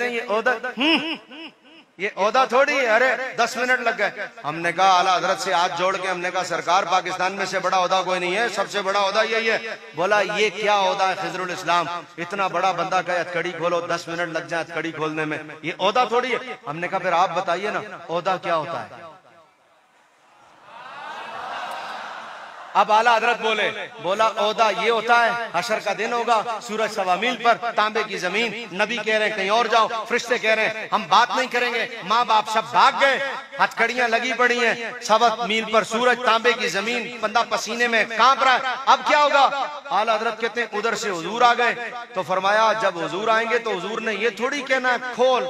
हैं ये ओहदा, ये ओहदा थोड़ी है। अरे 10 मिनट लग गए। हमने कहा आला हजरत से हाथ जोड़ के हमने कहा सरकार पाकिस्तान में से बड़ा ओहदा कोई नहीं है, सबसे बड़ा ओहदा यही है। बोला ये क्या ओहदा है खिजरुल इस्लाम, इतना बड़ा बंदा कहे हथकड़ी खोलो 10 मिनट लग जाए हथकड़ी खोलने में, ये ओहदा थोड़ी है। हमने कहा फिर आप बताइए ना ओहदा क्या होता है। अब आला हजरत बोला ओहदा ये होता है हशर का दिन होगा, सूरज सवा मील पर, तांबे की जमीन, नबी कह रहे हैं कहीं और जाओ, फरिश्ते कह रहे हैं हम बात नहीं करेंगे, माँ बाप सब भाग गए, हथकड़ियां लगी पड़ी हैं, सवा मील पर सूरज, तांबे की जमीन, बंदा पसीने में कांप रहा है। अब क्या होगा? आला हजरत कहते हैं उधर से हुजूर आ गए तो फरमाया जब हुजूर आएंगे तो हुजूर ने ये थोड़ी कहना है खोल,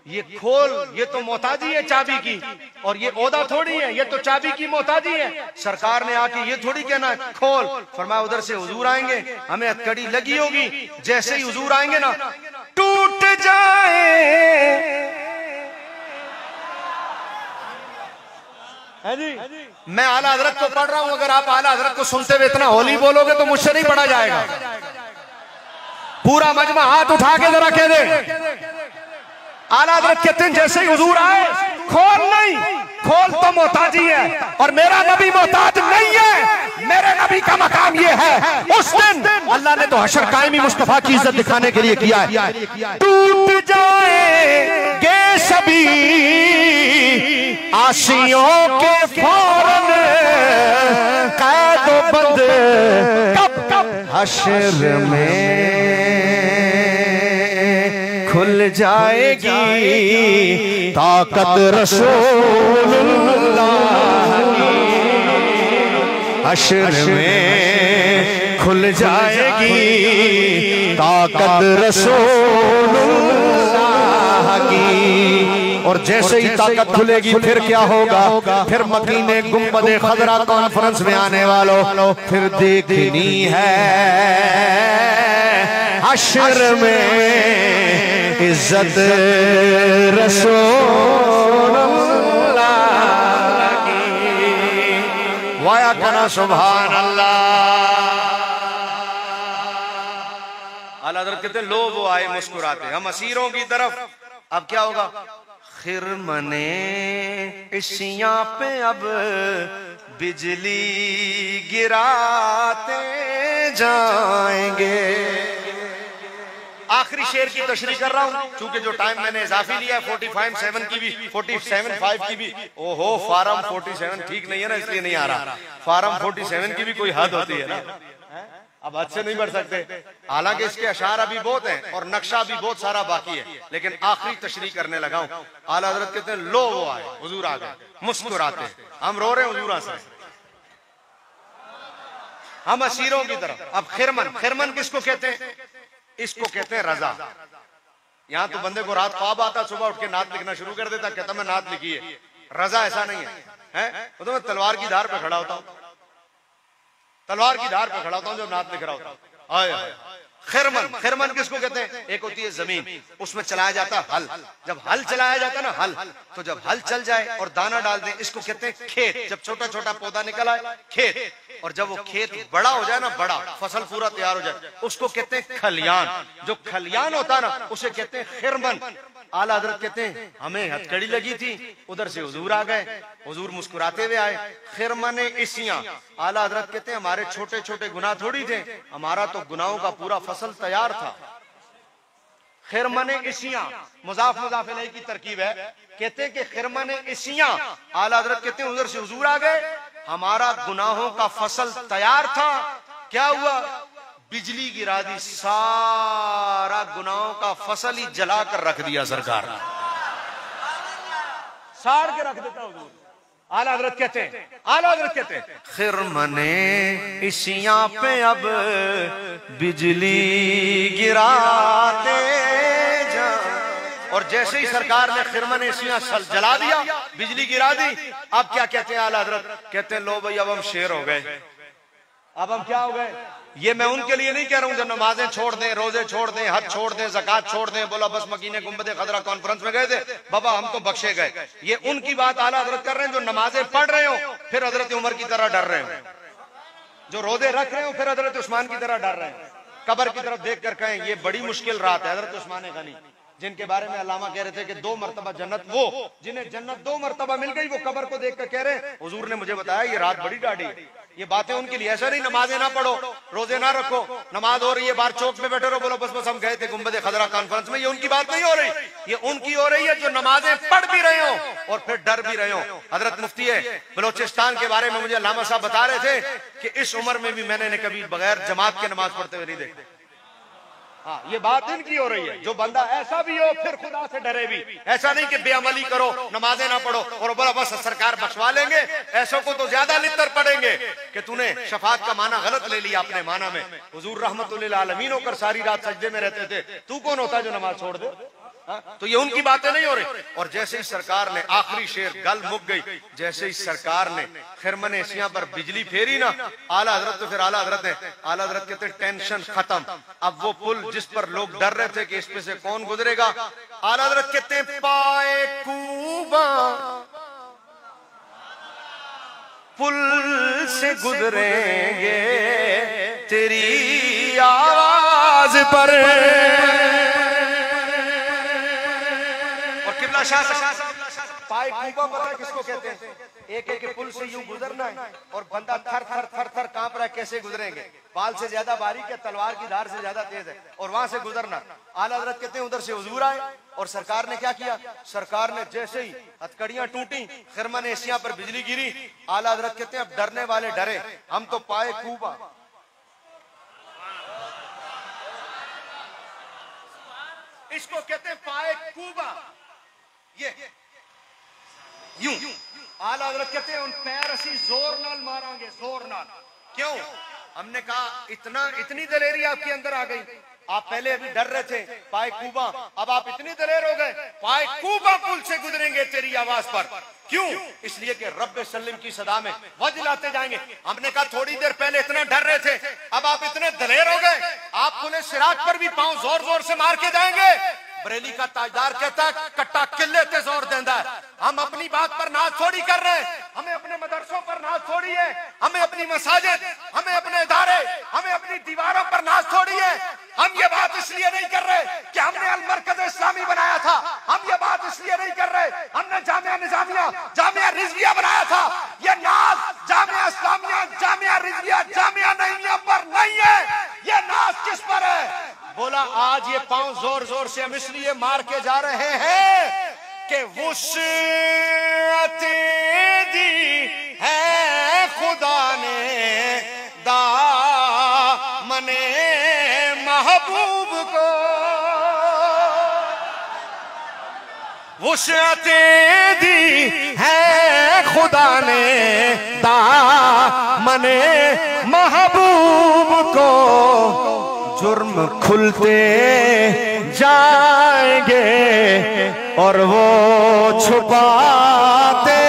ये खोल, ये तो मोहताजी है चाबी की, और ये ओहदा थोड़ी है, ये तो चाबी की मोहताजी है। सरकार ने आके ये थोड़ी कहना है खोल। फरमाया उधर से हुजूर आएंगे, हमें हथकड़ी लगी होगी, जैसे ही हुजूर आएंगे ना टूट जाए। है जी, मैं आला हजरत को पढ़ रहा हूं, अगर आप आला हजरत को सुनते हुए इतना होली बोलोगे तो मुझसे नहीं पढ़ा जाएगा। पूरा मजमा हाथ उठा के जरा कह दे। आला हजरत कहते हैं जैसे ही हुजूर आए खोल नहीं, खोल तो मोहताजी है और मेरा नबी मोहताज नहीं है। मेरे नबी का मकाम ये है, उस दिन अल्लाह ने तो हशर कायमी मुस्तफा की इज्जत दिखाने के लिए किया है। टूट जाएंगे सभी आशियों के फौरन, कैदो बंद कब हशर में खुल जाएगी, ताकत रसूलुल्लाह की हशर में खुल जाएगी, ताकत रसूलुल्लाह की। और जैसे ही ताकत खुलेगी फिर क्या होगा? फिर मकीने गुंबदे खजरा कॉन्फ्रेंस में आने वालों, फिर देखनी है हशर में इज्जत रसूलुल्लाह की। वाया कना सुभान अल्लाह। आला हज़रत कहते लो वो आए मुस्कुराते, हम असीरों की तरफ। अब क्या होगा? खिरमने इशियां पे अब बिजली गिराते जाएंगे। आखिरी शेर की तशरीह कर रहा हूं, चूंकि जो टाइम मैंने इजाफी लिया है 47 की भी 47.5 की भी। ओहो, फार्म 47 ठीक नहीं है ना, इसलिए नहीं आ रहा। फार्म 47 की भी कोई हद होती है ना, अब हद से नहीं बढ़ सकते। हालांकि इसके अशार अभी बहुत हैं और नक्शा भी बहुत सारा बाकी है, लेकिन आखिरी तशरीह करने लगा हूं। आला हज़रत कहते हैं लो वो आए, हुजूर आ गए मुस्कुराते, हम रो रहे हैं हुजूर से, हम असीरों की तरफ। अब खिरमन, खिरमन किसको कहते हैं? इसको कहते हैं रजा। यहाँ तो बंदे को रात ख्वाब आता, सुबह उठ के नात लिखना शुरू कर देता, कहता मैं नात लिखी है। रजा ऐसा नहीं है, वो तो मैं तलवार की धार पे खड़ा होता हूँ, तलवार की धार पे खड़ा होता हूँ जब नात लिख रहा होता हूँ। खिरमन, खिरमन किसको कहते हैं? एक होती है जमीन, उसमें चलाया जाता है हल। जब हल चलाया जाता है ना हल, तो जब हल चल जाए और दाना डाल दें, इसको कहते हैं खेत। जब छोटा छोटा पौधा निकल आए खेत, और जब वो खेत बड़ा हो जाए ना, बड़ा फसल पूरा तैयार हो जाए, उसको कहते हैं खलियान। जो खलियान होता है ना, उसे कहते हैं खिरमन। आला हज़रत कहते हैं हमें हथकड़ी लगी थी, उधर से हुजूर आ गए, हुजूर मुस्कुराते हुए आए। खिरमने इसियां, आला हज़रत कहते हैं हमारे छोटे छोटे गुनाह थोड़ी थे, हमारा तो गुनाहों का पूरा फसल तैयार था। खिरमने इसियां मुजाफ मुजाफ इलैहि की तरकीब है। कहते हैं कि खिरमने इसियां, आला हज़रत कहते हैं उधर से हुजूर आ गए, हमारा गुनाहों का फसल तैयार था। क्या हुआ? बिजली गिरा दी, सारा गुनाहों का फसल ही जला कर रख दिया सरकार ने, साड़ के रख देता हुजूर। आला हज़रत कहते हैं, आला हज़रत कहते हैं खिरमने इशियां पे अब बिजली गिराते जा। और जैसे ही सरकार ने खिरमने इशियां जला दिया, बिजली गिरा दी, अब क्या कहते हैं आला हज़रत? कहते हैं लो भाई अब हम शेर हो गए। अब हम क्या हो गए? ये मैं उनके लिए नहीं कह रहा हूं जो नमाजें छोड़ दें, रोजे छोड़ दें, हज छोड़ दें, ज़कात छोड़ दें, बोला बस मकीने गुंबदे खदरा कॉन्फ्रेंस में गए थे, बाबा हम तो बख्शे गए। ये उनकी बात आला हज़रत कर रहे हैं जो नमाजें पढ़ रहे हो फिर हज़रत उमर की तरह डर रहे हो, जो रोजे रख रहे हो फिर हज़रत उस्मान की तरह डर रहे हैं, कब्र की तरफ देख कर कहें ये बड़ी मुश्किल रात है हज़रत उस्मान गनी, जिनके बारे में अल्लामा कह रहे थे कि 2 मरतबा जन्नत, वो जिन्हें जन्नत 2 मरतबा मिल गई, वो कब्र को देख कर कह रहे हुजूर ने मुझे बताया ये रात बड़ी डाढ़ी है। ये बातें उनके लिए ऐसा नहीं नमाजें ना पढ़ो, रोजे ना रखो, नमाज हो रही है बाहर चौक में बैठे रहो, बोलो बस हम गए थे गुंबद खदरा कॉन्फ्रेंस में, ये उनकी बात नहीं हो रही, ये उनकी हो रही है जो नमाजें पढ़ भी रहे हो और फिर डर भी रहे हो। हजरत मुफ्ती बलोचिस्तान के बारे में मुझे अल्लामा साहब बता रहे थे कि इस उम्र में भी मैंने कभी बगैर जमात के नमाज पढ़ते हुए नहीं देखा। हाँ, ये बात इनकी हो रही है। जो बंदा ऐसा भी हो फिर खुदा से डरे भी, ऐसा नहीं कि बेअमली करो, नमाजें ना पढ़ो और बोला बस सरकार बख्शवा लेंगे, ऐसों को तो ज्यादा लितर पड़ेंगे कि तूने शफात का माना गलत ले लिया अपने माना में। हुजूर रहमतुल्लिल आलमीन होकर सारी रात सजदे में रहते थे, तू कौन होता है जो नमाज छोड़ दे? तो ये उनकी बातें नहीं हो रही। और जैसे ही सरकार ने आखिरी शेर गल मुक गई, जैसे ही सरकार ने खिरमन एशिया पर बिजली फेरी ना, आला हजरत तो फिर आला हजरत कहते टेंशन खत्म। अब वो पुल जिस पर लोग डर रहे थे कि इस पे से कौन गुजरेगा, आला हजरत कहते पाए कूबा पुल से गुजरेंगे तेरी आवाज पर। पाए कूबा पता है किसको कहते हैं? एक एक पुल से यूं गुजरना है और बंदा थर थर थर थर कांप रहा है, कैसे गुजरेंगे? बाल से ज्यादा बारीक है, तलवार की धार से ज्यादा तेज है, और वहां से गुजरना। आला हजरत कहते हैं उधर से हुजूर आए और सरकार ने क्या किया? सरकार ने जैसे ही हथकड़ियां टूटी, खिरमन एशिया पर बिजली गिरी, आला हजरत कहते हैं अब डरने वाले डरे, हम तो पाए कूबा। इसको कहते हैं पाए कूबा। ये यूं आला हजरत कहते हैं उन पैर असी जोर नाल मारांगे, जोर नाल। क्यों? हमने कहा इतनी दलेरी आपके अंदर आ गई। आप पहले अभी डर रहे थे पाए कूबा, अब आप इतनी दलेर हो गए पाए कूबा पुल से गुजरेंगे तेरी आवाज पर। क्यों? इसलिए कि रब्बे सल्लम की सदा में वज लाते जाएंगे। हमने कहा थोड़ी देर पहले इतना डर रहे थे, अब आप इतने दलेर हो गए, आप पुलिस सिराज पर भी पांव जोर जोर से मार के जाएंगे। बरेली का ताजदार कहता है कट्टा किले ते जोर देंदा है। हम अपनी बात पर नाज थोड़ी कर रहे हैं, हमें अपने मदरसों पर नाज थोड़ी है, हमें अपनी मसाजिद, हमें अपने इदारे, हमें अपनी दीवारों पर नाज थोड़ी है। हम ये बात इसलिए नहीं कर रहे कि हमने अल मरकज इस्लामी बनाया था, हम ये बात इसलिए नहीं कर रहे हमने जामिया निजामिया, जामिया रिजविया बनाया था। ये नाज जामिया इस्लामिया, जामिया रिजविया, जामिया नईमिया पर नहीं है। ये नाज किस पर है? बोला आज ये पांव जोर जोर से हम इसलिए मार के जा रहे हैं कि वुसअत दी है खुदा ने दामने महबूब को, वुसअत दी है खुदा ने दामने महबूब को। जुर्म खुलते जाएंगे और वो छुपाते